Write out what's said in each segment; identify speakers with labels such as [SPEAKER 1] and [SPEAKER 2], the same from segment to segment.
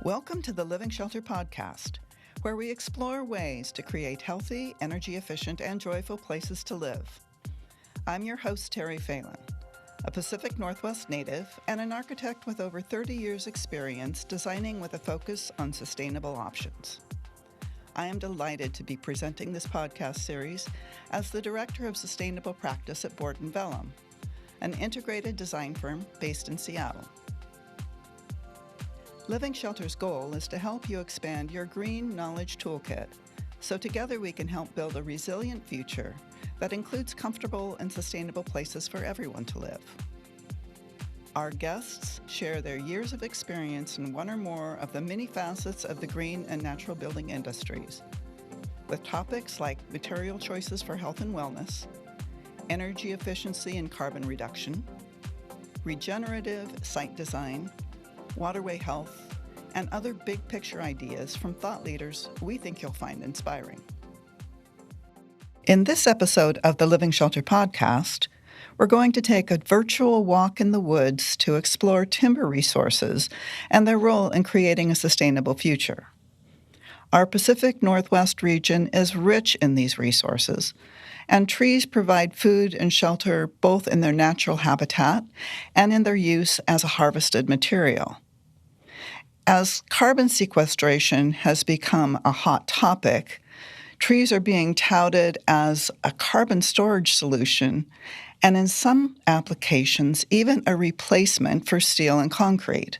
[SPEAKER 1] Welcome to the Living Shelter Podcast, where we explore ways to create healthy, energy-efficient, and joyful places to live. I'm your host, Terry Phelan, a Pacific Northwest native and an architect with over 30 years' experience designing with a focus on sustainable options. I am delighted to be presenting this podcast series as the Director of Sustainable Practice at Borden Vellum, an integrated design firm based in Seattle. Living Shelter's goal is to help you expand your green knowledge toolkit so together we can help build a resilient future that includes comfortable and sustainable places for everyone to live. Our guests share their years of experience in one or more of the many facets of the green and natural building industries, with topics like material choices for health and wellness, energy efficiency and carbon reduction, regenerative site design, waterway health, and other big picture ideas from thought leaders we think you'll find inspiring. In this episode of the Living Shelter podcast, we're going to take a virtual walk in the woods to explore timber resources and their role in creating a sustainable future. Our Pacific Northwest region is rich in these resources, and trees provide food and shelter both in their natural habitat and in their use as a harvested material. As carbon sequestration has become a hot topic, trees are being touted as a carbon storage solution, and in some applications, even a replacement for steel and concrete.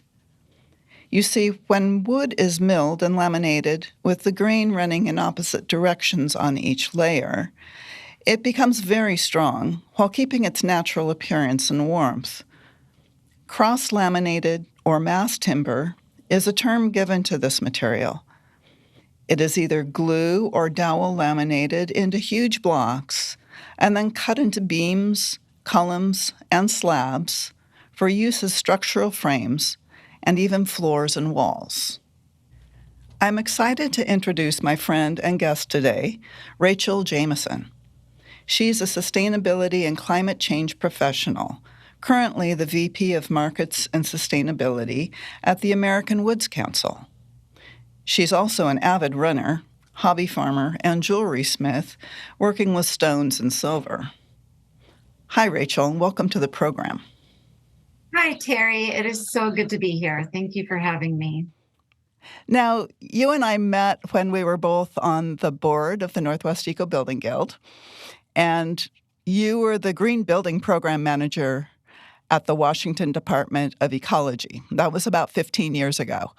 [SPEAKER 1] You see, when wood is milled and laminated with the grain running in opposite directions on each layer, it becomes very strong while keeping its natural appearance and warmth. Cross-laminated or mass timber is a term given to this material. It is either glue or dowel laminated into huge blocks and then cut into beams, columns, and slabs for use as structural frames and even floors and walls. I'm excited to introduce my friend and guest today, Rachael Jamison. She's a sustainability and climate change professional, currently the VP of Markets and Sustainability at the American Woods Council. She's also an avid runner, hobby farmer, and jewelry smith, working with stones and silver. Hi, Rachael, and welcome to the program.
[SPEAKER 2] Hi, Terry. It is so good to be here. Thank you for having me.
[SPEAKER 1] Now, you and I met when we were both on the board of the Northwest Eco Building Guild, and you were the Green Building Program Manager at the Washington Department of Ecology. That was about 15 years ago.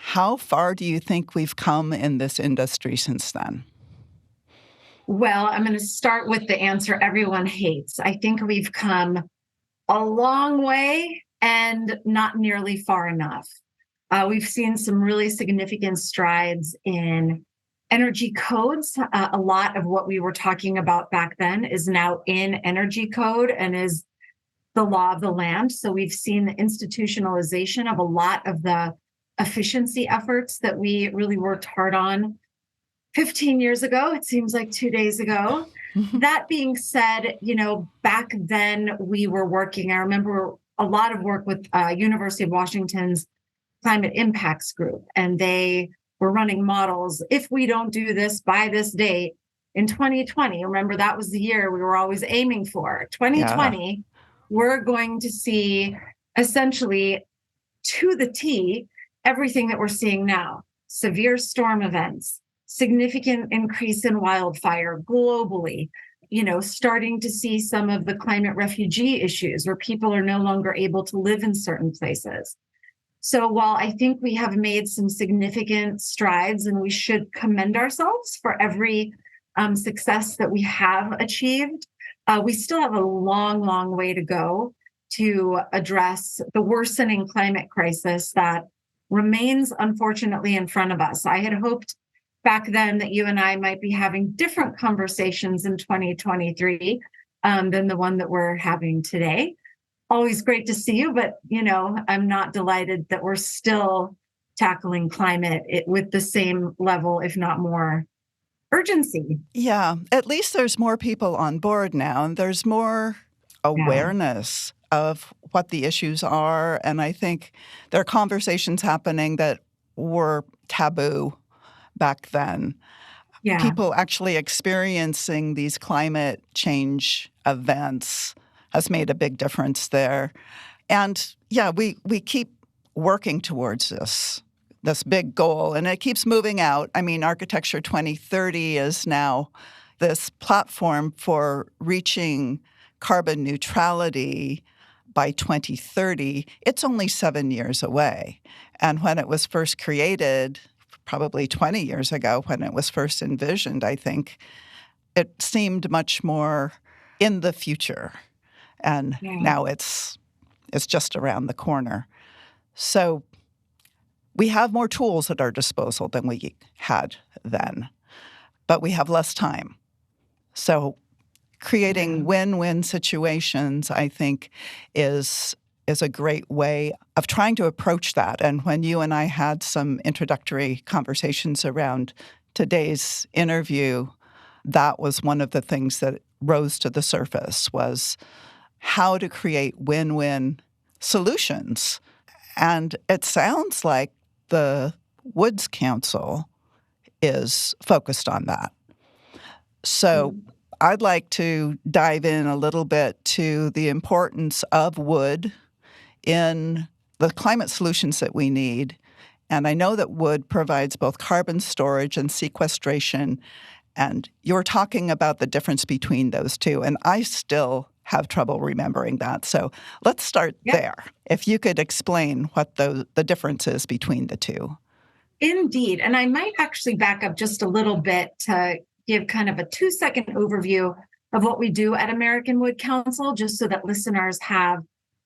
[SPEAKER 1] How far do you think we've come in this industry since then?
[SPEAKER 2] Well, I'm going to start with the answer everyone hates. I think we've come a long way and not nearly far enough. We've seen some really significant strides in energy codes. A lot of what we were talking about back then is now in energy code and is the law of the land. So we've seen the institutionalization of a lot of the efficiency efforts that we really worked hard on 15 years ago. It seems like 2 days ago. That being said, back then we were working, I remember a lot of work with University of Washington's Climate Impacts Group, and they were running models. If we don't do this by this date in 2020, remember that was the year we were always aiming for, 2020, yeah. We're going to see essentially to the T everything that we're seeing now. Severe storm events, significant increase in wildfire globally, starting to see some of the climate refugee issues where people are no longer able to live in certain places. So while I think we have made some significant strides and we should commend ourselves for every success that we have achieved, we still have a long, long way to go to address the worsening climate crisis that remains, unfortunately, in front of us. I had hoped back then that you and I might be having different conversations in 2023 than the one that we're having today. Always great to see you, but, I'm not delighted that we're still tackling climate with the same level, if not more, urgency.
[SPEAKER 1] Yeah, at least there's more people on board now, and there's more awareness of what the issues are. And I think there are conversations happening that were taboo back then.
[SPEAKER 2] Yeah.
[SPEAKER 1] People actually experiencing these climate change events has made a big difference there. And yeah, we keep working towards this big goal, and it keeps moving out. I mean, Architecture 2030 is now this platform for reaching carbon neutrality by 2030. It's only 7 years away. And when it was first created, probably 20 years ago, when it was first envisioned, I think, it seemed much more in the future. And
[SPEAKER 2] Yeah.
[SPEAKER 1] now it's just around the corner. So we have more tools at our disposal than we had then, but we have less time. So creating win-win situations, I think, is a great way of trying to approach that. And when you and I had some introductory conversations around today's interview, that was one of the things that rose to the surface, was how to create win-win solutions. And it sounds like the Woods Council is focused on that. So I'd like to dive in a little bit to the importance of wood in the climate solutions that we need. And I know that wood provides both carbon storage and sequestration. And you're talking about the difference between those two. And I still have trouble remembering that. So let's start there. If you could explain what the difference is between the two.
[SPEAKER 2] Indeed. And I might actually back up just a little bit to give kind of a 2-second overview of what we do at American Wood Council, just so that listeners have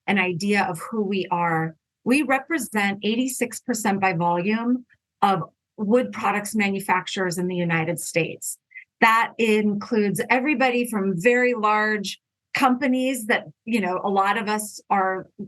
[SPEAKER 2] an idea of who we are. We represent 86% by volume of wood products manufacturers in the United States. That includes everybody from very large companies that, a lot of us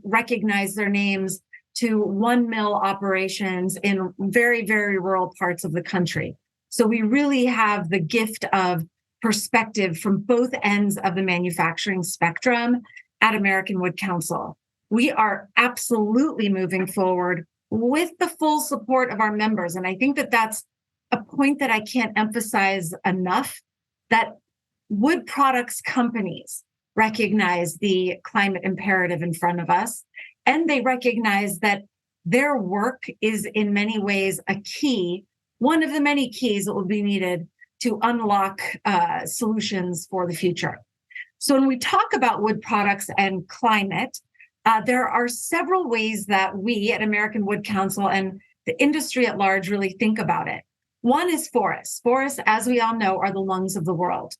[SPEAKER 2] recognize their names, to one mill operations in very, very rural parts of the country. So we really have the gift of perspective from both ends of the manufacturing spectrum at American Wood Council. We are absolutely moving forward with the full support of our members. And I think that that's a point that I can't emphasize enough, that wood products companies recognize the climate imperative in front of us. And they recognize that their work is in many ways a key, one of the many keys that will be needed to unlock solutions for the future. So when we talk about wood products and climate, there are several ways that we at American Wood Council and the industry at large really think about it. One is forests. Forests, as we all know, are the lungs of the world.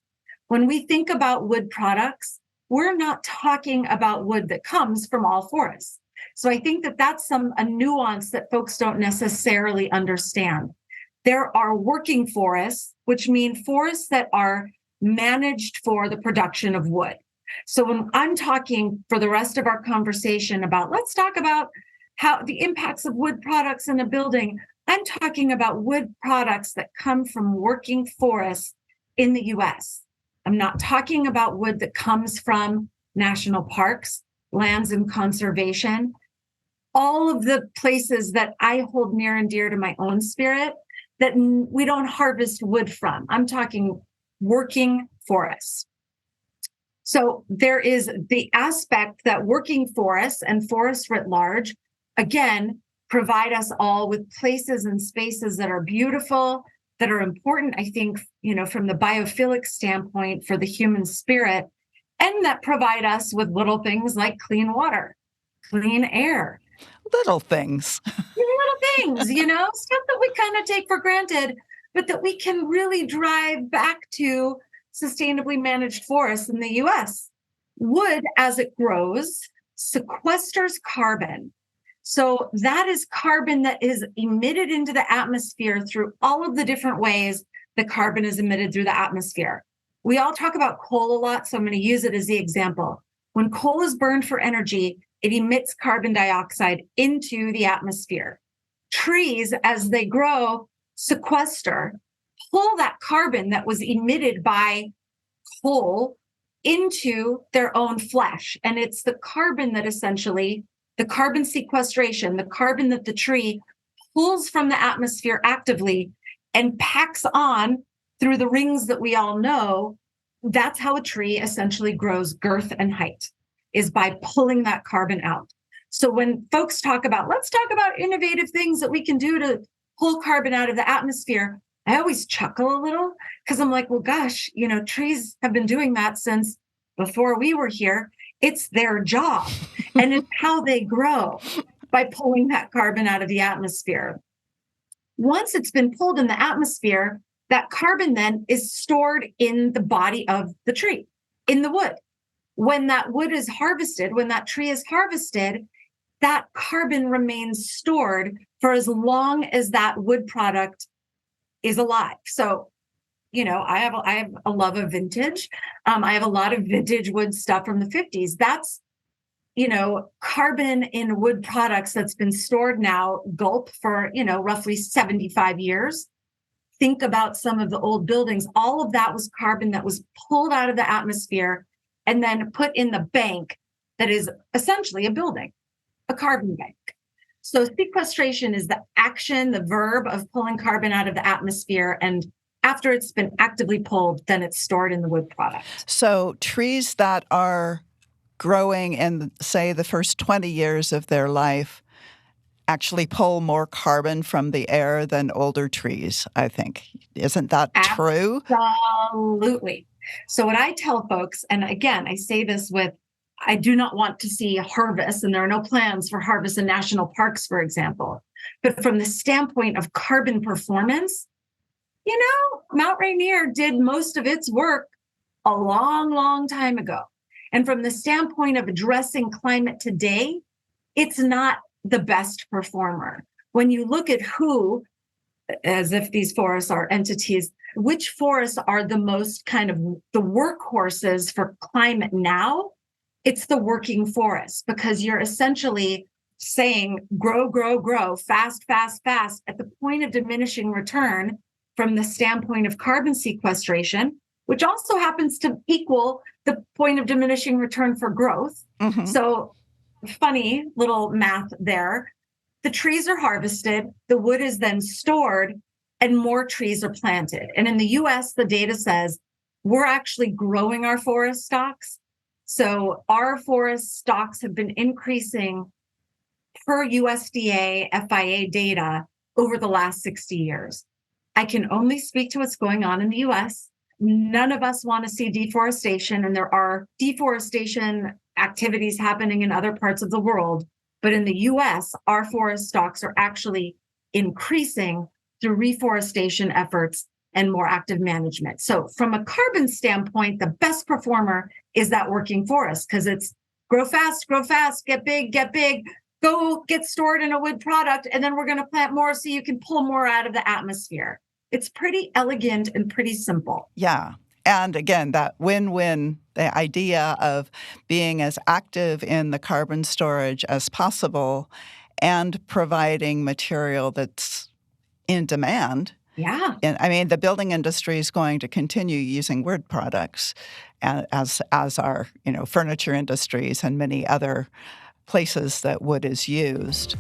[SPEAKER 2] When we think about wood products, we're not talking about wood that comes from all forests. So I think that that's a nuance that folks don't necessarily understand. There are working forests, which mean forests that are managed for the production of wood. So when I'm talking for the rest of our conversation about, let's talk about how the impacts of wood products in a building, I'm talking about wood products that come from working forests in the US. I'm not talking about wood that comes from national parks, lands and conservation, all of the places that I hold near and dear to my own spirit that we don't harvest wood from. I'm talking working forests. So there is the aspect that working forests and forests writ large, again, provide us all with places and spaces that are beautiful, that are important, I think, from the biophilic standpoint for the human spirit, and that provide us with little things like clean water, clean air.
[SPEAKER 1] Little things.
[SPEAKER 2] Little things, stuff that we kind of take for granted, but that we can really drive back to sustainably managed forests in the US. Wood, as it grows, sequesters carbon. So that is carbon that is emitted into the atmosphere through all of the different ways that carbon is emitted through the atmosphere. We all talk about coal a lot, so I'm going to use it as the example. When coal is burned for energy, it emits carbon dioxide into the atmosphere. Trees, as they grow, sequester, pull that carbon that was emitted by coal into their own flesh. And it's the carbon that essentially, the carbon sequestration, the carbon that the tree pulls from the atmosphere actively and packs on through the rings that we all know. That's how a tree essentially grows girth and height, is by pulling that carbon out. So when folks talk about, let's talk about innovative things that we can do to pull carbon out of the atmosphere, I always chuckle a little because I'm like, well, gosh, trees have been doing that since before we were here. It's their job. And it's how they grow, by pulling that carbon out of the atmosphere. Once it's been pulled in the atmosphere, that carbon then is stored in the body of the tree, in the wood. When that wood is harvested, when that tree is harvested, that carbon remains stored for as long as that wood product is alive. So, I have a love of vintage. I have a lot of vintage wood stuff from the 50s. That's, carbon in wood products that's been stored now, gulp, for, roughly 75 years. Think about some of the old buildings. All of that was carbon that was pulled out of the atmosphere and then put in the bank that is essentially a building, a carbon bank. So sequestration is the action, the verb of pulling carbon out of the atmosphere. And after it's been actively pulled, then it's stored in the wood product.
[SPEAKER 1] So trees that are growing in, say, the first 20 years of their life actually pull more carbon from the air than older trees, I think. Isn't that true?
[SPEAKER 2] Absolutely. So what I tell folks, and again, I say this with, I do not want to see harvest, and there are no plans for harvest in national parks, for example. But from the standpoint of carbon performance, Mount Rainier did most of its work a long, long time ago. And from the standpoint of addressing climate today, it's not the best performer. When you look at who, as if these forests are entities, which forests are the most kind of the workhorses for climate now, it's the working forest, because you're essentially saying grow, grow, grow, fast, fast, fast, at the point of diminishing return from the standpoint of carbon sequestration, which also happens to equal the point of diminishing return for growth. Mm-hmm. So funny little math there. The trees are harvested, the wood is then stored, and more trees are planted. And in the US, the data says we're actually growing our forest stocks. So our forest stocks have been increasing per USDA FIA data over the last 60 years. I can only speak to what's going on in the US. None of us want to see deforestation, and there are deforestation activities happening in other parts of the world. But in the US, our forest stocks are actually increasing through reforestation efforts and more active management. So from a carbon standpoint, the best performer is that working forest, because it's grow fast, get big, go get stored in a wood product, and then we're going to plant more so you can pull more out of the atmosphere. It's pretty elegant and pretty simple.
[SPEAKER 1] Yeah. And again, that win-win, the idea of being as active in the carbon storage as possible and providing material that's in demand.
[SPEAKER 2] Yeah.
[SPEAKER 1] And I mean, the building industry is going to continue using wood products as are, furniture industries and many other places that wood is used.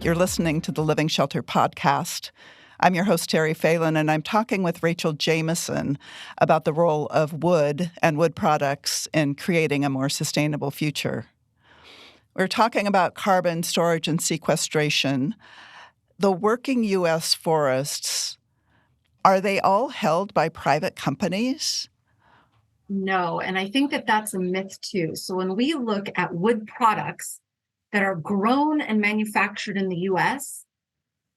[SPEAKER 1] You're listening to the Living Shelter podcast. I'm your host, Terry Phelan, and I'm talking with Rachael Jamison about the role of wood and wood products in creating a more sustainable future. We're talking about carbon storage and sequestration. The working U.S. forests, are they all held by private companies?
[SPEAKER 2] No, and I think that that's a myth too. So when we look at wood products that are grown and manufactured in the US,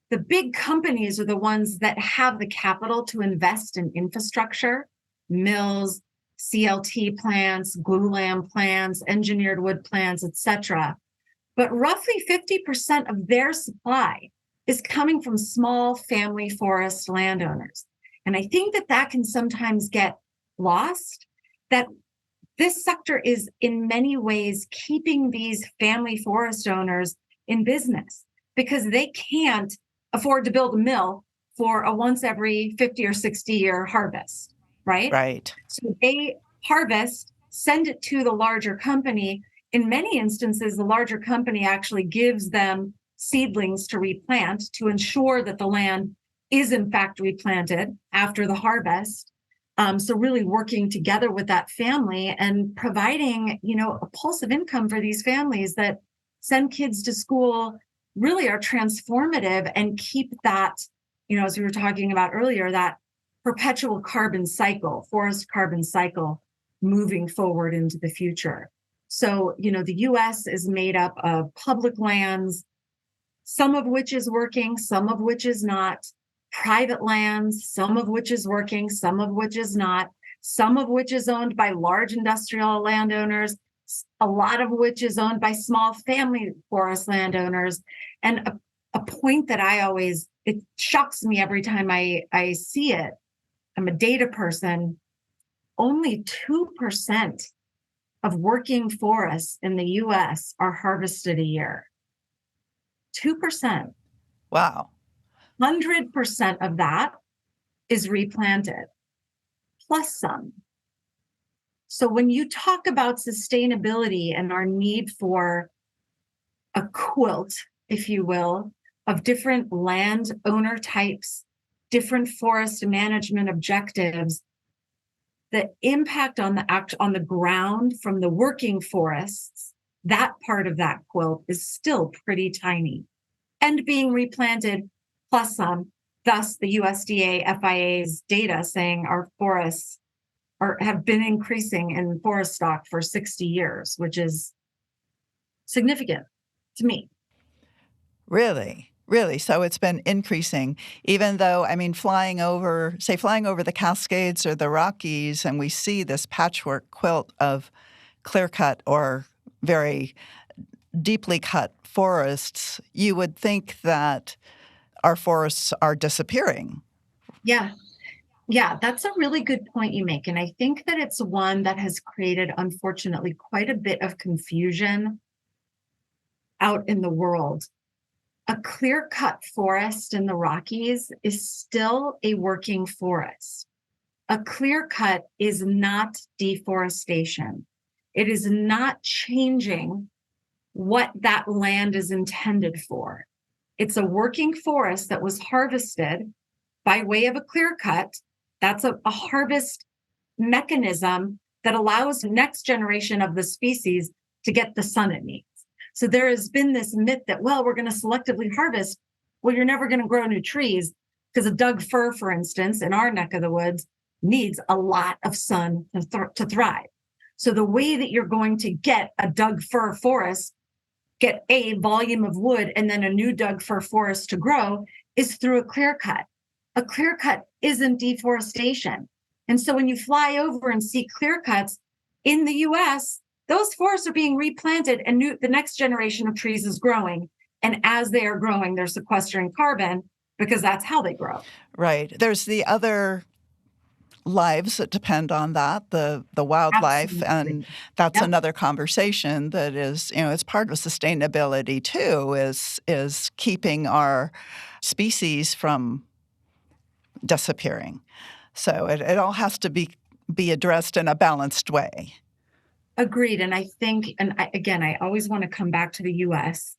[SPEAKER 2] the big companies are the ones that have the capital to invest in infrastructure, mills, CLT plants, glulam plants, engineered wood plants, etc. But roughly 50% of their supply is coming from small family forest landowners. And I think that can sometimes get lost, that this sector is in many ways keeping these family forest owners in business, because they can't afford to build a mill for a once every 50 or 60 year harvest, right?
[SPEAKER 1] Right.
[SPEAKER 2] So they harvest, send it to the larger company. In many instances, the larger company actually gives them seedlings to replant to ensure that the land is in fact replanted after the harvest. So really working together with that family and providing, a pulse of income for these families that send kids to school, really are transformative and keep that, as we were talking about earlier, that perpetual carbon cycle, forest carbon cycle moving forward into the future. So, the US is made up of public lands, some of which is working, some of which is not, private lands, some of which is working, some of which is not, some of which is owned by large industrial landowners, a lot of which is owned by small family forest landowners. And a point that it shocks me every time I see it. I'm a data person. Only 2% of working forests in the US are harvested a year. 2%.
[SPEAKER 1] Wow.
[SPEAKER 2] 100% of that is replanted, plus some. So when you talk about sustainability and our need for a quilt, if you will, of different landowner types, different forest management objectives, the impact on the ground from the working forests, that part of that quilt is still pretty tiny and being replanted plus some. Thus, the USDA FIA's data saying our forests have been increasing in forest stock for 60 years, which is significant to me.
[SPEAKER 1] Really? Really? So it's been increasing, even though, flying over the Cascades or the Rockies, and we see this patchwork quilt of clear-cut or very deeply cut forests, you would think that our forests are disappearing.
[SPEAKER 2] Yeah. Yeah, that's a really good point you make. And I think that it's one that has created, unfortunately, quite a bit of confusion out in the world. A clear-cut forest in the Rockies is still a working forest. A clear-cut is not deforestation. It is not changing what that land is intended for. It's a working forest that was harvested by way of a clear-cut. That's a harvest mechanism that allows the next generation of the species to get the sun it needs. So there has been this myth that, we're going to selectively harvest. Well, you're never going to grow new trees because a Doug fir, for instance, in our neck of the woods, needs a lot of sun to thrive. So the way that you're going to get a Doug fir forest, get a volume of wood, and then a new Doug fir forest to grow is through a clear cut. A clear cut isn't deforestation. And so when you fly over and see clear cuts in the US, those forests are being replanted and the next generation of trees is growing. And as they are growing, they're sequestering carbon because that's how they grow.
[SPEAKER 1] Right. There's the other lives that depend on that, the wildlife. Absolutely. And that's another conversation that is, it's part of sustainability too, is keeping our species from disappearing. So it all has to be addressed in a balanced way.
[SPEAKER 2] Agreed. And I think, I always want to come back to the US.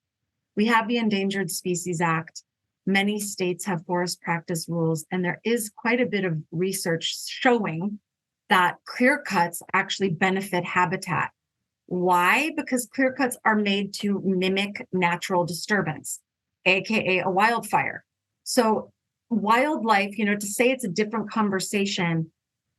[SPEAKER 2] We have the Endangered Species Act. Many states have forest practice rules, and there is quite a bit of research showing that clear cuts actually benefit habitat. Why? Because clear cuts are made to mimic natural disturbance, aka a wildfire. So wildlife, to say it's a different conversation,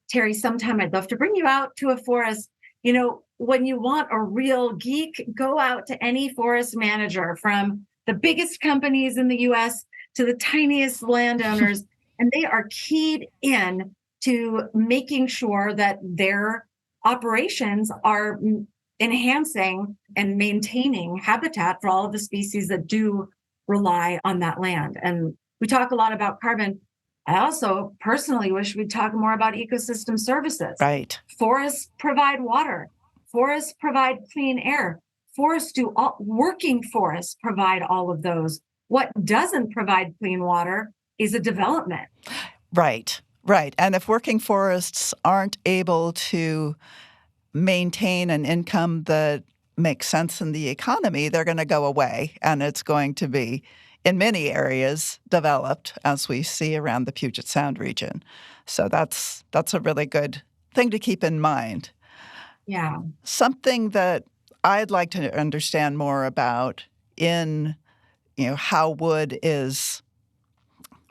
[SPEAKER 2] Terry, sometime I'd love to bring you out to a forest. When you want a real geek, go out to any forest manager, from the biggest companies in the US to the tiniest landowners, and they are keyed in to making sure that their operations are enhancing and maintaining habitat for all of the species that do rely on that land. And we talk a lot about carbon. I also personally wish we'd talk more about ecosystem services.
[SPEAKER 1] Right.
[SPEAKER 2] Forests provide water. Forests provide clean air. Working forests provide all of those. What doesn't provide clean water is a development.
[SPEAKER 1] Right, right. And if working forests aren't able to maintain an income that makes sense in the economy, they're going to go away, and it's going to be, in many areas, developed, as we see around the Puget Sound region. So that's a really good thing to keep in mind.
[SPEAKER 2] Yeah.
[SPEAKER 1] Something that I'd like to understand more about in how wood is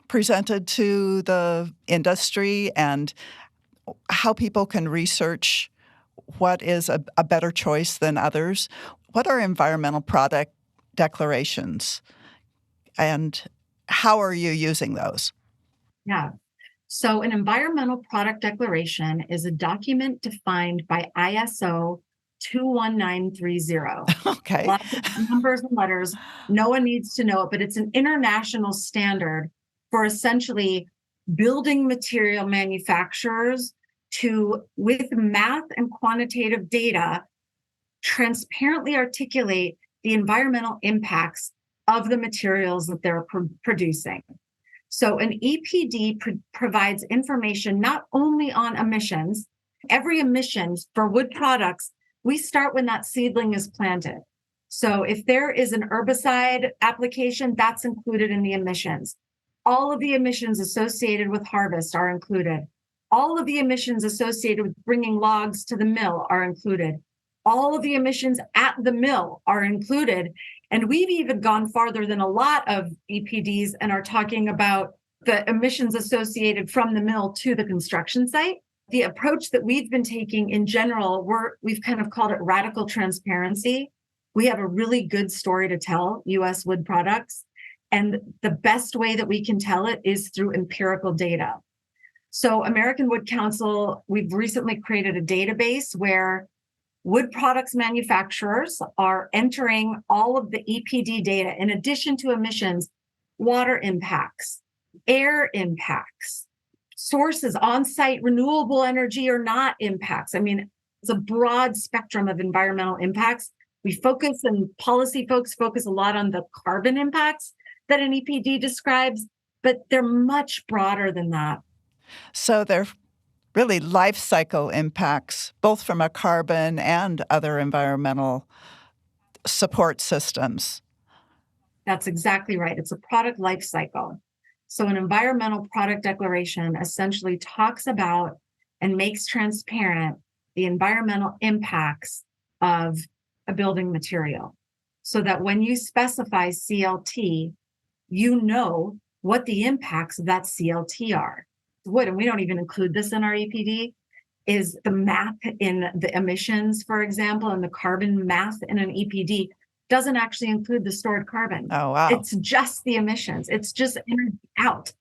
[SPEAKER 1] presented to the industry and how people can research what is a better choice than others. What are environmental product declarations, and how are you using those?
[SPEAKER 2] Yeah. So, an environmental product declaration is a document defined by ISO 21930.
[SPEAKER 1] Okay.
[SPEAKER 2] Lots of numbers and letters. No one needs to know it, but it's an international standard for essentially building material manufacturers to, with math and quantitative data, transparently articulate the environmental impacts of the materials that they're producing. So an EPD provides information not only on emissions, every emissions for wood products, we start when that seedling is planted. So if there is an herbicide application, that's included in the emissions. All of the emissions associated with harvest are included. All of the emissions associated with bringing logs to the mill are included. All of the emissions at the mill are included. And we've even gone farther than a lot of EPDs and are talking about the emissions associated from the mill to the construction site. The approach that we've been taking in general, we've kind of called it radical transparency. We have a really good story to tell, U.S. wood products. And the best way that we can tell it is through empirical data. So American Wood Council, we've recently created a database where wood products manufacturers are entering all of the EPD data, in addition to emissions, water impacts, air impacts, sources, on-site renewable energy or not impacts. I mean, it's a broad spectrum of environmental impacts. We focus, and policy folks focus a lot on the carbon impacts that an EPD describes, but they're much broader than that.
[SPEAKER 1] So they're really life cycle impacts, both from a carbon and other environmental support systems.
[SPEAKER 2] That's exactly right. It's a product life cycle. So an environmental product declaration essentially talks about and makes transparent the environmental impacts of a building material, so that when you specify CLT, you know what the impacts of that CLT are. Wood, and we don't even include this in our EPD, is the math in the emissions, for example, and the carbon math in an EPD doesn't actually include the stored carbon.
[SPEAKER 1] Oh, wow.
[SPEAKER 2] It's just the emissions. It's just energy out.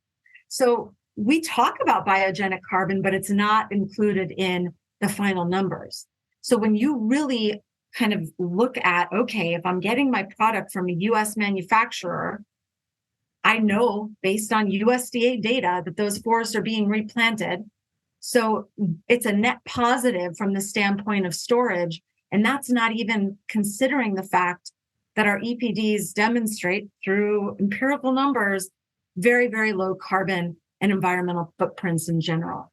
[SPEAKER 2] So we talk about biogenic carbon, but it's not included in the final numbers. So when you really kind of look at, okay, if I'm getting my product from a US manufacturer, I know based on USDA data that those forests are being replanted. So it's a net positive from the standpoint of storage. And that's not even considering the fact that our EPDs demonstrate through empirical numbers very, very low carbon and environmental footprints in general.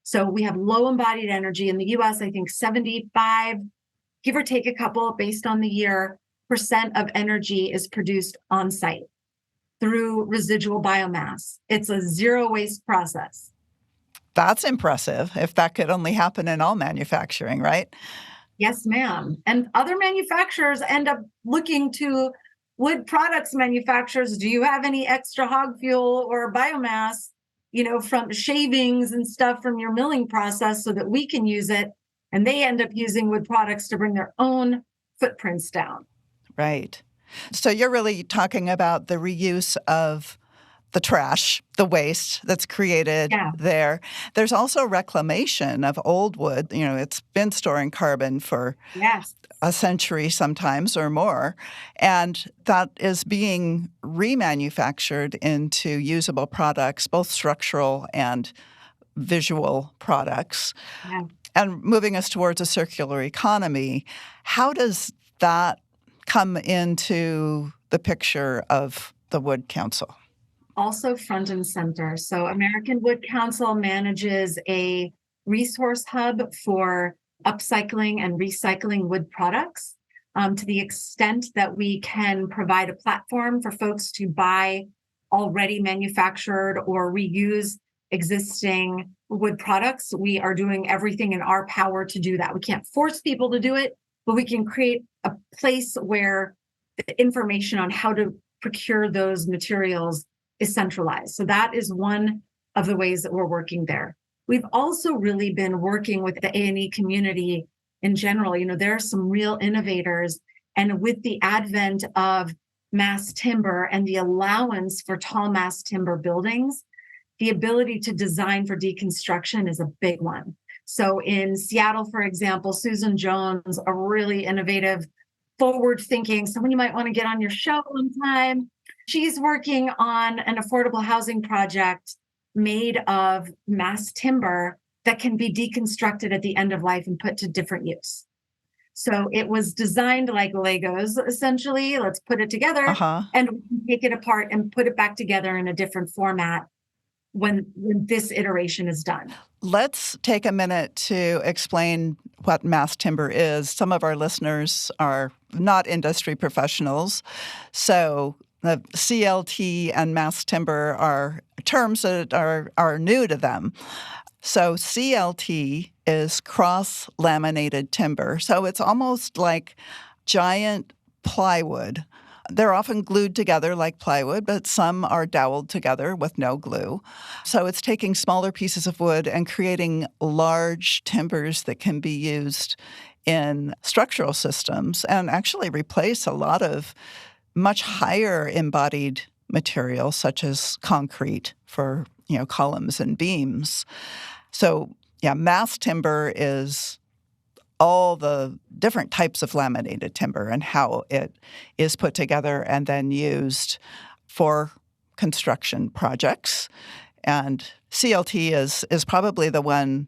[SPEAKER 2] So we have low embodied energy in the US, I think 75, give or take a couple based on the year, % of energy is produced on site through residual biomass. It's a zero waste process.
[SPEAKER 1] That's impressive, if that could only happen in all manufacturing, right?
[SPEAKER 2] Yes, ma'am. And other manufacturers end up looking to wood products manufacturers. Do you have any extra hog fuel or biomass, from shavings and stuff from your milling process so that we can use it? And they end up using wood products to bring their own footprints down.
[SPEAKER 1] Right. So you're really talking about the reuse of the trash, the waste that's created there. There's also reclamation of old wood. It's been storing carbon for a century sometimes or more, and that is being remanufactured into usable products, both structural and visual products.
[SPEAKER 2] Yeah.
[SPEAKER 1] And moving us towards a circular economy, how does that come into the picture of the Wood Council?
[SPEAKER 2] also front and center. So American Wood Council manages a resource hub for upcycling and recycling wood products. To the extent that we can provide a platform for folks to buy already manufactured or reuse existing wood products, we are doing everything in our power to do that. We can't force people to do it, but we can create a place where the information on how to procure those materials is centralized. So that is one of the ways that we're working there. We've also really been working with the A&E community in general. There are some real innovators, and with the advent of mass timber and the allowance for tall mass timber buildings, the ability to design for deconstruction is a big one. So in Seattle, for example, Susan Jones, a really innovative, forward-thinking, someone you might want to get on your show one time. She's working on an affordable housing project made of mass timber that can be deconstructed at the end of life and put to different use. So it was designed like Legos, essentially. Let's put it together and take it apart and put it back together in a different format when this iteration is done.
[SPEAKER 1] Let's take a minute to explain what mass timber is. Some of our listeners are not industry professionals, so the CLT and mass timber are terms that are new to them. So CLT is cross-laminated timber. So it's almost like giant plywood. They're often glued together like plywood, but some are doweled together with no glue. So it's taking smaller pieces of wood and creating large timbers that can be used in structural systems and actually replace a lot of much higher embodied material, such as concrete for, columns and beams. So, mass timber is all the different types of laminated timber and how it is put together and then used for construction projects. And CLT is probably the one,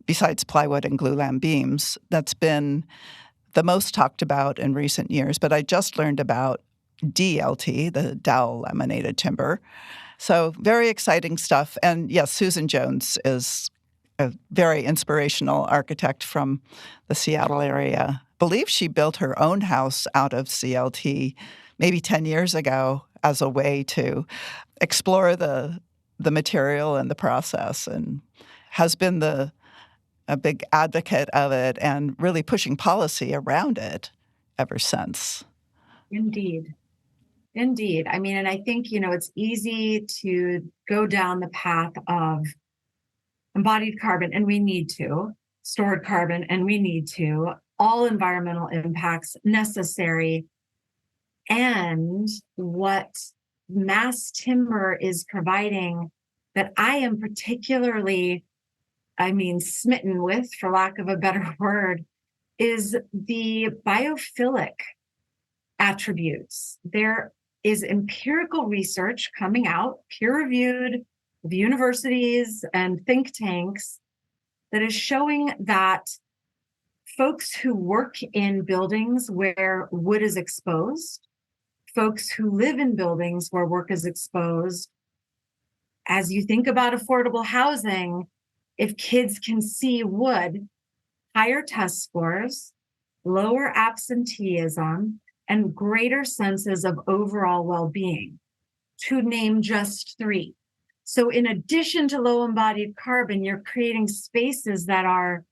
[SPEAKER 1] besides plywood and glulam beams, that's been the most talked about in recent years. But I just learned about DLT, the dowel laminated timber. So very exciting stuff. And yes, Susan Jones is a very inspirational architect from the Seattle area. I believe she built her own house out of CLT maybe 10 years ago as a way to explore the material and the process, and has been a big advocate of it and really pushing policy around it ever since.
[SPEAKER 2] Indeed. I mean, and I think, it's easy to go down the path of embodied carbon, and we need to, stored carbon, and we need to, all environmental impacts necessary. And what mass timber is providing that I am particularly, smitten with, for lack of a better word, is the biophilic attributes. There is empirical research coming out, peer-reviewed, of universities and think tanks, that is showing that folks who work in buildings where wood is exposed, folks who live in buildings where work is exposed, as you think about affordable housing, if kids can see wood, higher test scores, lower absenteeism, and greater senses of overall well-being, to name just three. So in addition to low embodied carbon, you're creating spaces that are,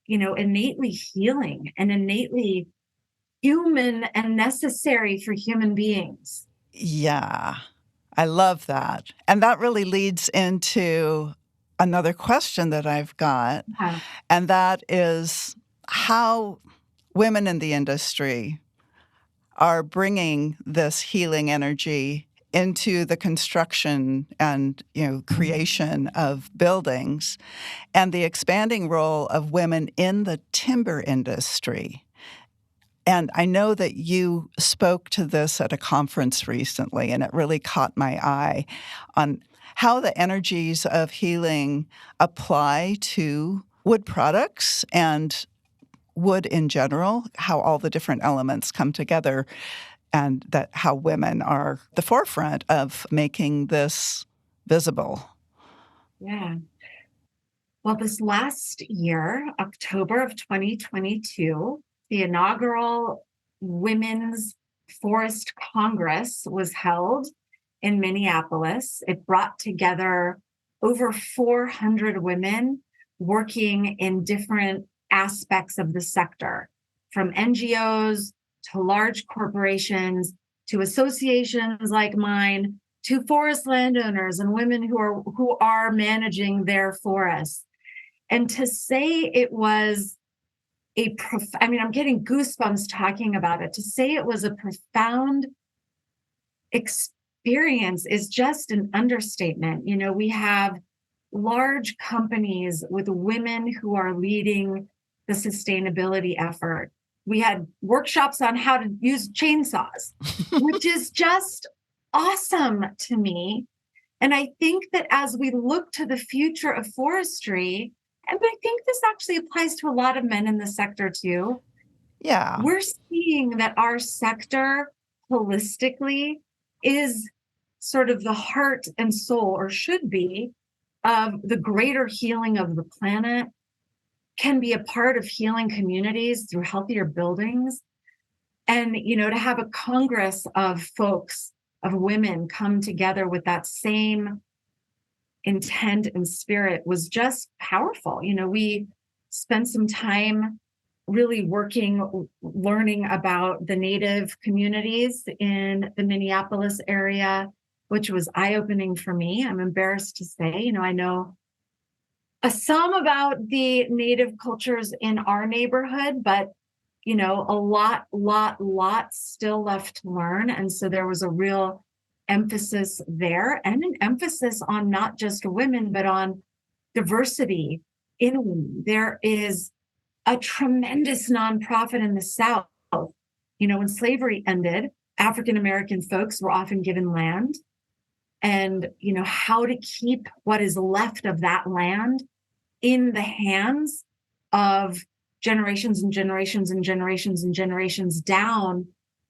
[SPEAKER 2] innately healing and innately human and necessary for human beings.
[SPEAKER 1] Yeah, I love that. And that really leads into another question that I've got, and that is how women in the industry are bringing this healing energy into the construction and creation of buildings, and the expanding role of women in the timber industry. And I know that you spoke to this at a conference recently, and it really caught my eye on how the energies of healing apply to wood products and wood in general, how all the different elements come together. and that how women are the forefront of making this visible.
[SPEAKER 2] Yeah. Well, this last year, October of 2022, the inaugural Women's Forest Congress was held in Minneapolis. It brought together over 400 women working in different aspects of the sector, from NGOs to large corporations to associations like mine to forest landowners and women who are managing their forests. And to say it was I'm getting goosebumps talking about it. To say it was a profound experience is just an understatement. You know, we have large companies with women who are leading the sustainability effort. We had workshops on how to use chainsaws, which is just awesome to me. And I think that as we look to the future of forestry, and I think this actually applies to a lot of men in the sector too,
[SPEAKER 1] Yeah.
[SPEAKER 2] we're seeing that our sector holistically is sort of the heart and soul, or should be, of the greater healing of the planet, can be a part of healing communities through healthier buildings. And, you know, to have a congress of folks, of women come together with that same intent and spirit was just powerful. You know, we spent some time really learning about the Native communities in the Minneapolis area, which was eye-opening for me. I'm embarrassed to say, you know, I know some about the Native cultures in our neighborhood, but, you know, a lot still left to learn. And so there was a real emphasis there, and an emphasis on not just women, but on diversity in women. There is a tremendous nonprofit in the South. You know, when slavery ended, African-American folks were often given land, and, you know, how to keep what is left of that land in the hands of generations and generations and generations and generations down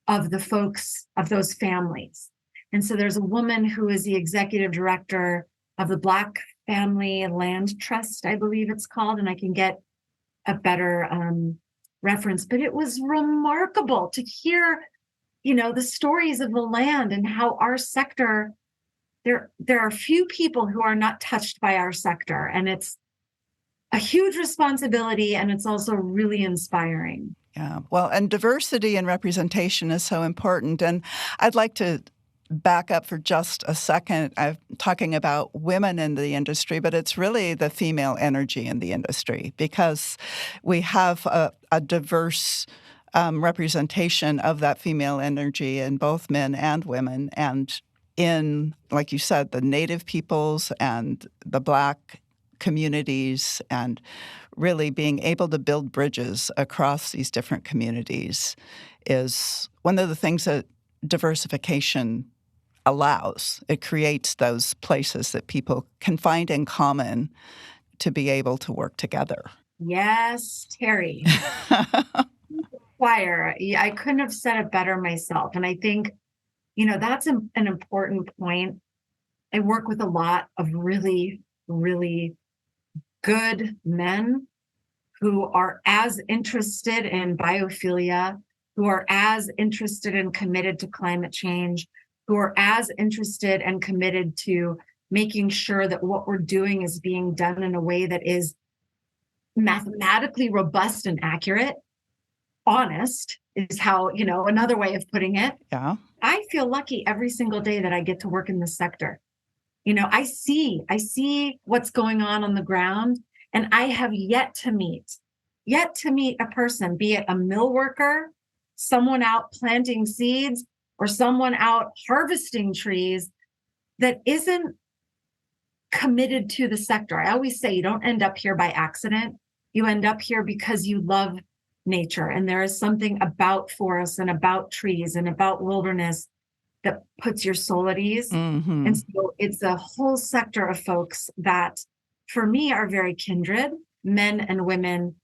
[SPEAKER 2] of the folks of those families. And so there's a woman who is the executive director of the Black Family Land Trust, I believe it's called, and I can get a better reference. But it was remarkable to hear, you know, the stories of the land and how our sector, there are few people who are not touched by our sector. And it's a huge responsibility, and it's also really inspiring.
[SPEAKER 1] Yeah. Well, and diversity and representation is so important. And I'd like to back up for just a second. I'm talking about women in the industry, but it's really the female energy in the industry, because we have a diverse representation of that female energy in both men and women. And in, like you said, the Native peoples and the Black communities, and really being able to build bridges across these different communities is one of the things that diversification allows. It creates those places that people can find in common to be able to work together.
[SPEAKER 2] Yes, Terry. Choir. I couldn't have said it better myself. And I think, you know, that's an important point. I work with a lot of really, really good men who are as interested in biophilia, who are as interested and committed to climate change, who are as interested and committed to making sure that what we're doing is being done in a way that is mathematically robust and accurate. Honest is how, you know, another way of putting it.
[SPEAKER 1] Yeah.
[SPEAKER 2] I feel lucky every single day that I get to work in this sector. You know, I see what's going on the ground, and I have yet to meet a person, be it a mill worker, someone out planting seeds, or someone out harvesting trees, that isn't committed to the sector. I always say you don't end up here by accident. You end up here because you love nature. And there is something about forests and about trees and about wilderness that puts your soul at ease.
[SPEAKER 1] Mm-hmm.
[SPEAKER 2] And so it's a whole sector of folks that, for me, are very kindred, men and women,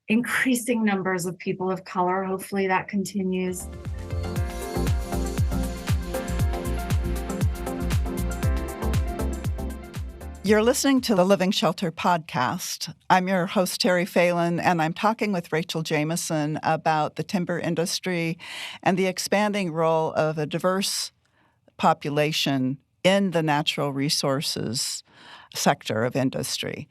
[SPEAKER 2] increasing numbers of people of color. Hopefully that continues.
[SPEAKER 1] You're listening to the Living Shelter podcast. I'm your host, Terry Phelan, and I'm talking with Rachael Jamison about the timber industry and the expanding role of a diverse population in the natural resources sector of industry.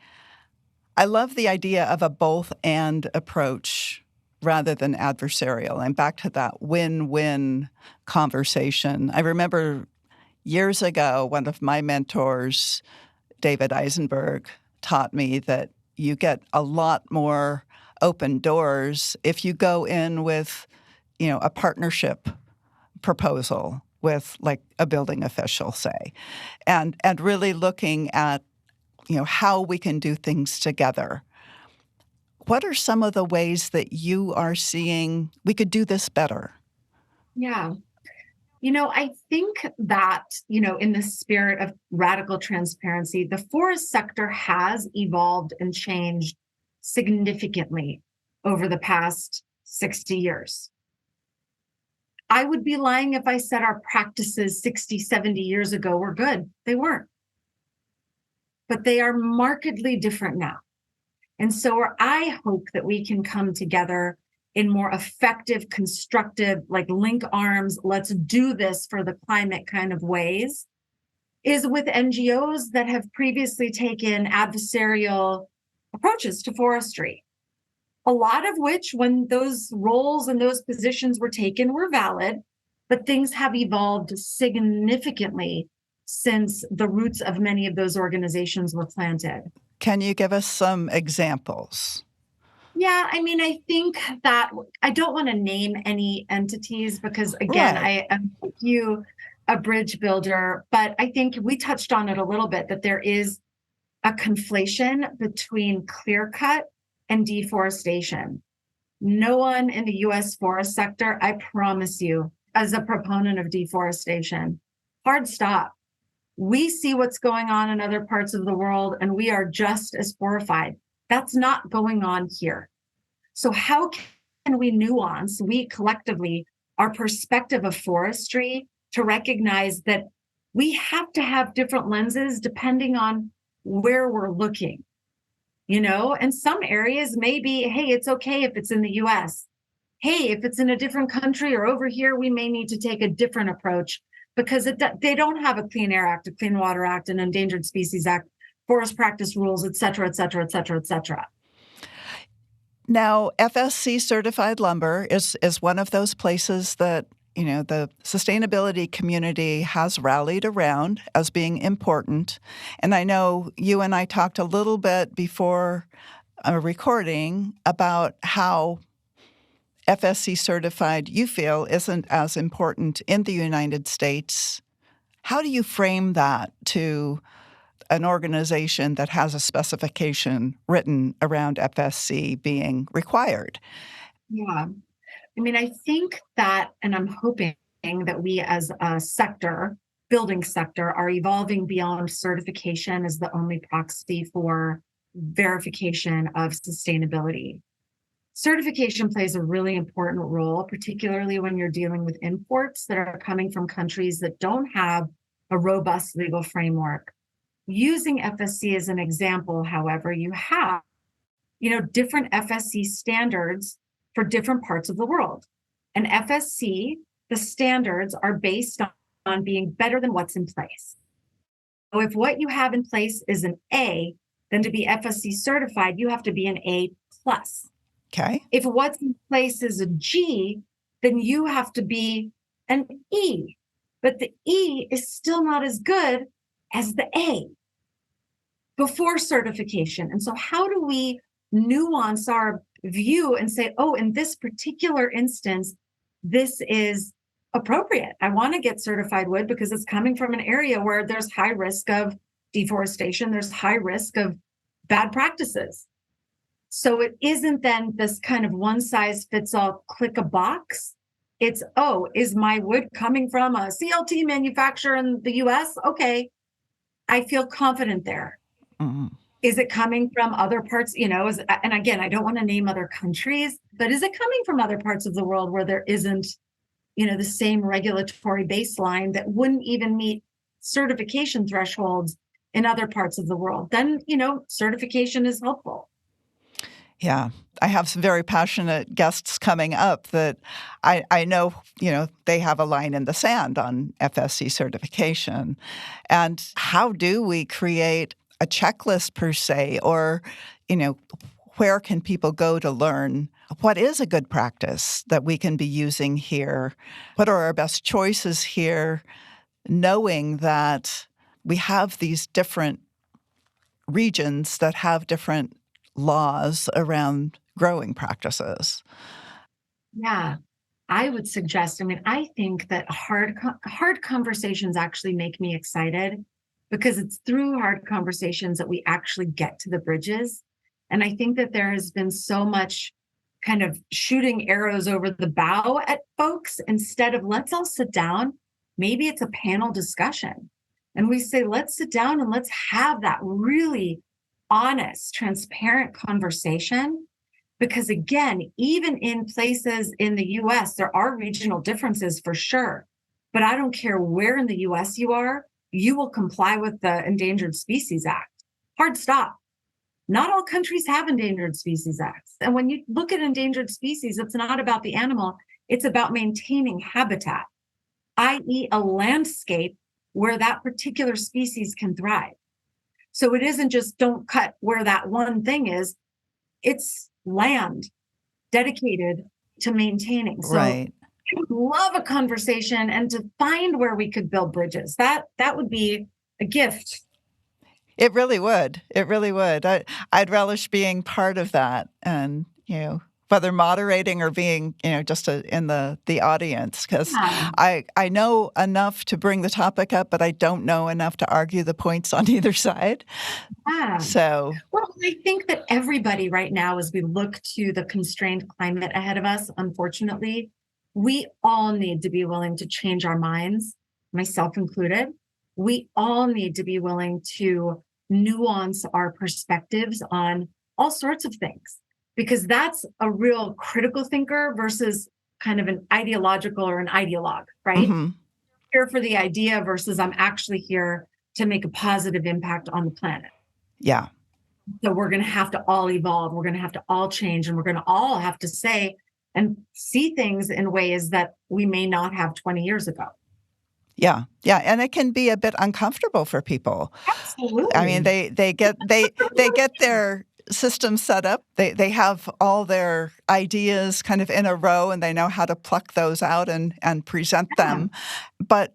[SPEAKER 1] I love the idea of a both-and approach rather than adversarial. I'm back to that win-win conversation. I remember years ago, one of my mentors, David Eisenberg, taught me that you get a lot more open doors if you go in with, a partnership proposal with like a building official, say, and really looking at, how we can do things together. What are some of the ways that you are seeing we could do this better?
[SPEAKER 2] Yeah. I think that, in the spirit of radical transparency, the forest sector has evolved and changed significantly over the past 60 years. I would be lying if I said our practices 60, 70 years ago were good. They weren't. But they are markedly different now. And so I hope that we can come together in more effective, constructive, like link arms, let's do this for the climate kind of ways, is with NGOs that have previously taken adversarial approaches to forestry. A lot of which, when those roles and those positions were taken, were valid, but things have evolved significantly since the roots of many of those organizations were planted.
[SPEAKER 1] Can you give us some examples?
[SPEAKER 2] Yeah, I think that I don't want to name any entities because, again,
[SPEAKER 1] Right.
[SPEAKER 2] I am like you, a bridge builder, but I think we touched on it a little bit that there is a conflation between clear cut and deforestation. No one in the US forest sector, I promise you, as a proponent of deforestation, hard stop. We see what's going on in other parts of the world and we are just as horrified. That's not going on here. So how can we nuance, we collectively, our perspective of forestry to recognize that we have to have different lenses depending on where we're looking, and some areas may be, hey, it's okay if it's in the US. Hey, if it's in a different country or over here, we may need to take a different approach because they don't have a Clean Air Act, a Clean Water Act, an Endangered Species Act, forest practice rules, et cetera, et cetera, et cetera, et cetera.
[SPEAKER 1] Now, FSC certified lumber is one of those places that, the sustainability community has rallied around as being important. And I know you and I talked a little bit before a recording about how FSC certified you feel isn't as important in the United States. How do you frame that to an organization that has a specification written around FSC being required?
[SPEAKER 2] Yeah. I think that, and I'm hoping that we as a sector, building sector, are evolving beyond certification as the only proxy for verification of sustainability. Certification plays a really important role, particularly when you're dealing with imports that are coming from countries that don't have a robust legal framework. Using FSC as an example, however, you have, different FSC standards for different parts of the world. And FSC, the standards are based on being better than what's in place. So if what you have in place is an A, then to be FSC certified, you have to be an A plus.
[SPEAKER 1] Okay.
[SPEAKER 2] If what's in place is a G, then you have to be an E. But the E is still not as good as the A before certification. And so how do we nuance our view and say, oh, in this particular instance, this is appropriate. I want to get certified wood because it's coming from an area where there's high risk of deforestation, there's high risk of bad practices. So it isn't then this kind of one size fits all, click a box. It's, oh, is my wood coming from a CLT manufacturer in the US? Okay, I feel confident there.
[SPEAKER 1] Mm-hmm.
[SPEAKER 2] Is it coming from other parts, and again, I don't want to name other countries, but is it coming from other parts of the world where there isn't, the same regulatory baseline that wouldn't even meet certification thresholds in other parts of the world, then, certification is helpful.
[SPEAKER 1] Yeah. I have some very passionate guests coming up that I know, they have a line in the sand on FSC certification. And how do we create a checklist per se, or, you know, where can people go to learn what is a good practice that we can be using here? What are our best choices here, knowing that we have these different regions that have different laws around growing practices?
[SPEAKER 2] Yeah. I would suggest, I think that hard conversations actually make me excited because it's through hard conversations that we actually get to the bridges. And I think that there has been so much kind of shooting arrows over the bow at folks instead of let's all sit down. Maybe it's a panel discussion. And we say, let's sit down and let's have that really honest, transparent conversation, because again, even in places in the US, there are regional differences for sure. But I don't care where in the US you are, you will comply with the Endangered Species Act. Hard stop. Not all countries have endangered species acts. And when you look at endangered species, it's not about the animal, it's about maintaining habitat, i.e., a landscape where that particular species can thrive. So it isn't just don't cut where that one thing is, it's land dedicated to maintaining. So
[SPEAKER 1] Right.
[SPEAKER 2] I would love a conversation and to find where we could build bridges. That would be a gift.
[SPEAKER 1] It really would. It really would. I'd relish being part of that, and, whether moderating or being, just in the audience, because
[SPEAKER 2] Yeah.
[SPEAKER 1] I know enough to bring the topic up, but I don't know enough to argue the points on either side.
[SPEAKER 2] Yeah.
[SPEAKER 1] So,
[SPEAKER 2] Well, I think that everybody right now, as we look to the constrained climate ahead of us, unfortunately, we all need to be willing to change our minds, myself included. We all need to be willing to nuance our perspectives on all sorts of things, because that's a real critical thinker versus kind of an ideological or an ideologue, right?
[SPEAKER 1] mhm.
[SPEAKER 2] Here for the idea versus I'm actually here to make a positive impact on the planet.
[SPEAKER 1] Yeah.
[SPEAKER 2] So we're going to have to all evolve. We're going to have to all change, and we're going to all have to say and see things in ways that we may not have 20 years ago.
[SPEAKER 1] Yeah. Yeah, and it can be a bit uncomfortable for people. I mean,
[SPEAKER 2] Absolutely.
[SPEAKER 1] they get their system set up. They have all their ideas kind of in a row, and they know how to pluck those out and present
[SPEAKER 2] Yeah.
[SPEAKER 1] them. But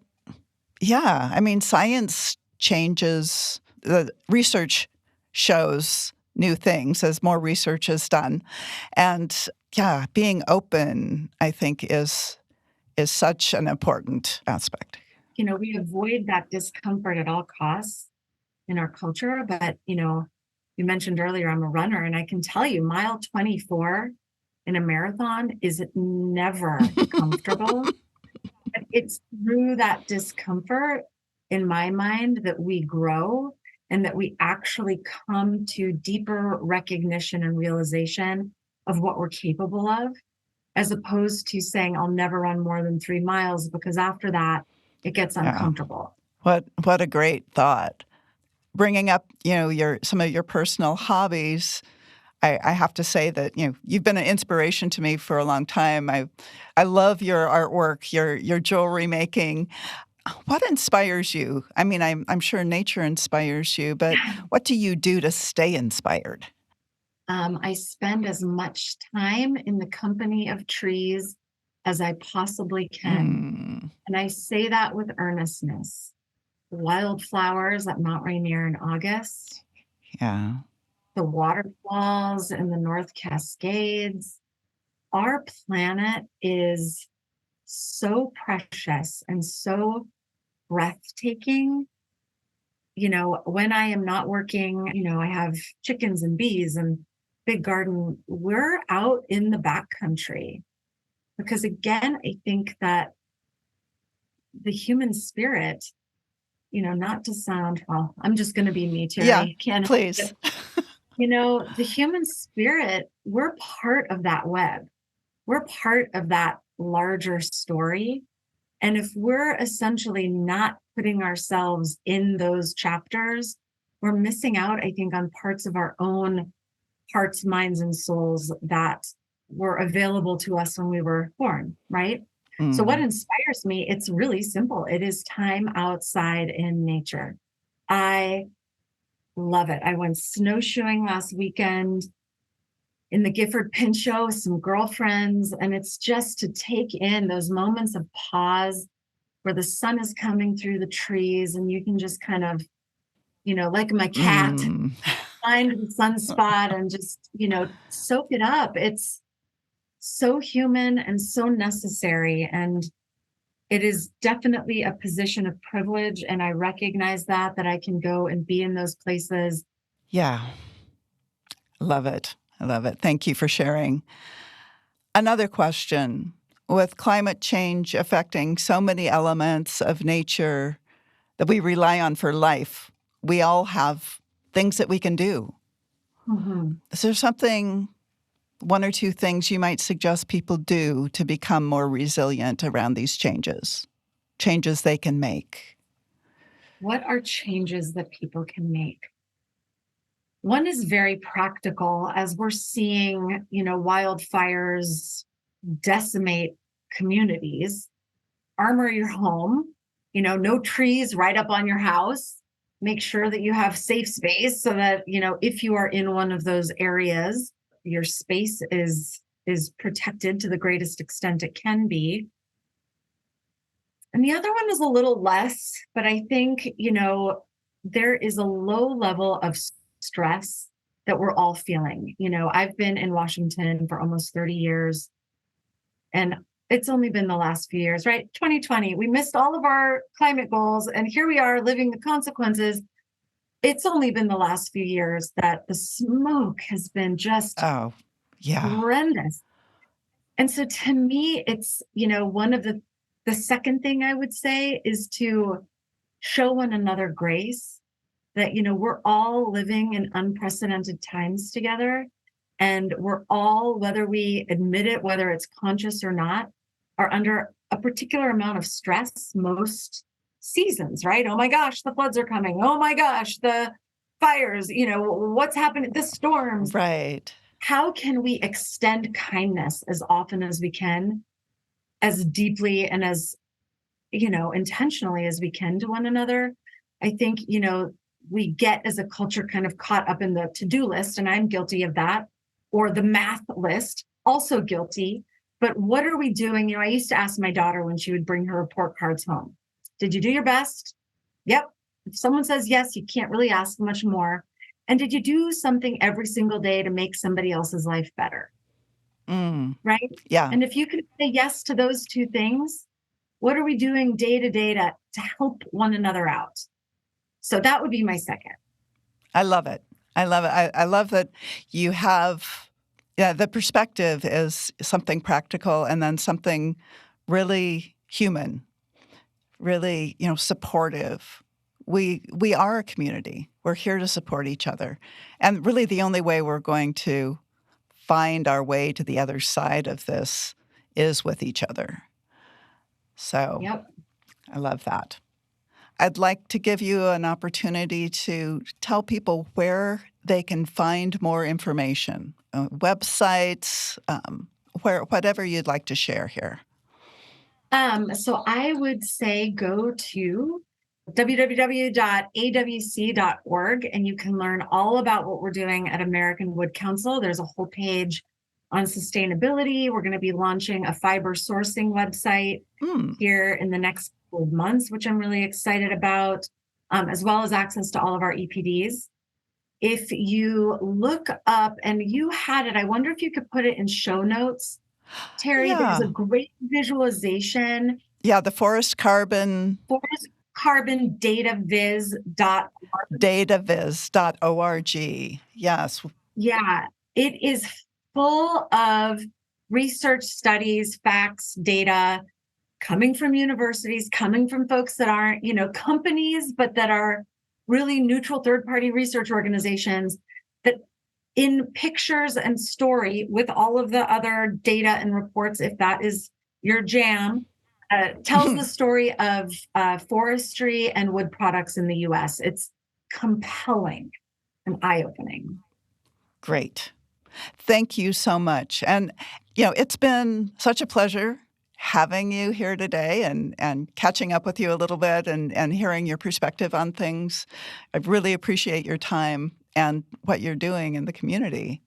[SPEAKER 1] yeah, I mean, science changes. The research shows new things as more research is done. And yeah, being open, I think, is such an important aspect.
[SPEAKER 2] We avoid that discomfort at all costs in our culture. But, you mentioned earlier, I'm a runner, and I can tell you, mile 24 in a marathon is never comfortable. But it's through that discomfort, in my mind, that we grow and that we actually come to deeper recognition and realization of what we're capable of, as opposed to saying, I'll never run more than 3 miles, because after that, it gets
[SPEAKER 1] Yeah.
[SPEAKER 2] uncomfortable.
[SPEAKER 1] What a great thought. Bringing up, your some of your personal hobbies, I have to say that, you've been an inspiration to me for a long time. I love your artwork, your jewelry making. What inspires you? I mean, I'm sure nature inspires you, but what do you do to stay inspired?
[SPEAKER 2] I spend as much time in the company of trees as I possibly can.
[SPEAKER 1] Mm,
[SPEAKER 2] And I say that with earnestness. Wildflowers at Mount Rainier in August,
[SPEAKER 1] yeah,
[SPEAKER 2] the waterfalls in the North Cascades. Our planet is so precious and so breathtaking. When I am not working, I have chickens and bees and big garden. We're out in the backcountry because, again, I think that the human spirit, not to sound, well, I'm just going to be me,
[SPEAKER 1] yeah,
[SPEAKER 2] Terry. Can't,
[SPEAKER 1] please.
[SPEAKER 2] the human spirit, we're part of that web. We're part of that larger story. And if we're essentially not putting ourselves in those chapters, we're missing out, I think, on parts of our own hearts, minds, and souls that were available to us when we were born, right? So what inspires me, it's really simple. It is time outside in nature. I love it. I went snowshoeing last weekend in the Gifford Pinchot with some girlfriends, and it's just to take in those moments of pause where the sun is coming through the trees and you can just kind of, like my cat, find the sunspot and just, soak it up. It's so human and so necessary. And it is definitely a position of privilege. And I recognize that I can go and be in those places.
[SPEAKER 1] Yeah. Love it. I love it. Thank you for sharing. Another question. With climate change affecting so many elements of nature that we rely on for life, we all have things that we can do.
[SPEAKER 2] Mm-hmm.
[SPEAKER 1] Is there something, one or two things you might suggest people do to become more resilient around these changes they can make?
[SPEAKER 2] What are changes that people can make? One is very practical as we're seeing, wildfires decimate communities. Armor your home, no trees right up on your house. Make sure that you have safe space so that, if you are in one of those areas, your space is protected to the greatest extent it can be. And the other one is a little less, but I think, there is a low level of stress that we're all feeling. I've been in Washington for almost 30 years, and it's only been the last few years, right? 2020, we missed all of our climate goals, and here we are living the consequences. It's only been the last few years that the smoke has been just horrendous. And so to me, it's, one of the second thing I would say is to show one another grace, that, we're all living in unprecedented times together. And we're all, whether we admit it, whether it's conscious or not, are under a particular amount of stress most seasons, right? Oh my gosh, the floods are coming. Oh my gosh, the fires, what's happening, the storms.
[SPEAKER 1] Right.
[SPEAKER 2] How can we extend kindness as often as we can, as deeply and as, intentionally as we can to one another? I think, we get as a culture kind of caught up in the to-do list, and I'm guilty of that, or the math list, also guilty. But what are we doing? I used to ask my daughter when she would bring her report cards home, did you do your best? Yep. If someone says yes, you can't really ask much more. And did you do something every single day to make somebody else's life better? Right?
[SPEAKER 1] Yeah.
[SPEAKER 2] And if you can say yes to those two things, what are we doing day to day to help one another out? So that would be my second.
[SPEAKER 1] I love it. I love it. I love that you have, the perspective is something practical and then something really human, really, supportive. We are a community. We're here to support each other. And really the only way we're going to find our way to the other side of this is with each other. So
[SPEAKER 2] Yep.
[SPEAKER 1] I love that. I'd like to give you an opportunity to tell people where they can find more information, websites, whatever you'd like to share here.
[SPEAKER 2] So I would say go to www.awc.org, and you can learn all about what we're doing at American Wood Council. There's a whole page on sustainability. We're going to be launching a fiber sourcing website here in the next couple of months, which I'm really excited about, as well as access to all of our EPDs. If you look up, and you had it, I wonder if you could put it in show notes, Terry. There's a great visualization.
[SPEAKER 1] Yeah, the forest carbon
[SPEAKER 2] dataviz.org.
[SPEAKER 1] Dataviz.org. Yes.
[SPEAKER 2] Yeah, it is full of research studies, facts, data coming from universities, coming from folks that aren't, companies, but that are really neutral third-party research organizations, that in pictures and story with all of the other data and reports, if that is your jam, tells the story of forestry and wood products in the U.S. It's compelling and eye-opening.
[SPEAKER 1] Great. Thank you so much. And, it's been such a pleasure having you here today and catching up with you a little bit and hearing your perspective on things. I really appreciate your time and what you're doing in the community.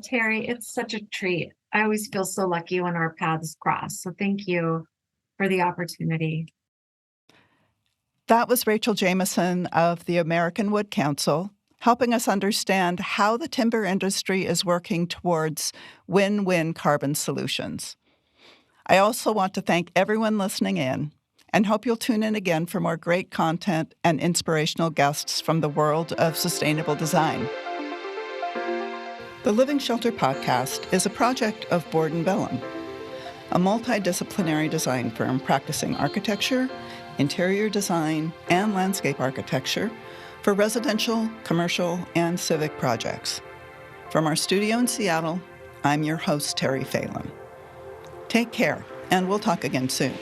[SPEAKER 2] Terry, it's such a treat. I always feel so lucky when our paths cross. So thank you for the opportunity.
[SPEAKER 1] That was Rachael Jamison of the American Wood Council, helping us understand how the timber industry is working towards win-win carbon solutions. I also want to thank everyone listening in and hope you'll tune in again for more great content and inspirational guests from the world of sustainable design. The Living Shelter podcast is a project of Board and Bellum, a multidisciplinary design firm practicing architecture, interior design, and landscape architecture for residential, commercial, and civic projects. From our studio in Seattle, I'm your host, Terry Phelan. Take care, and we'll talk again soon.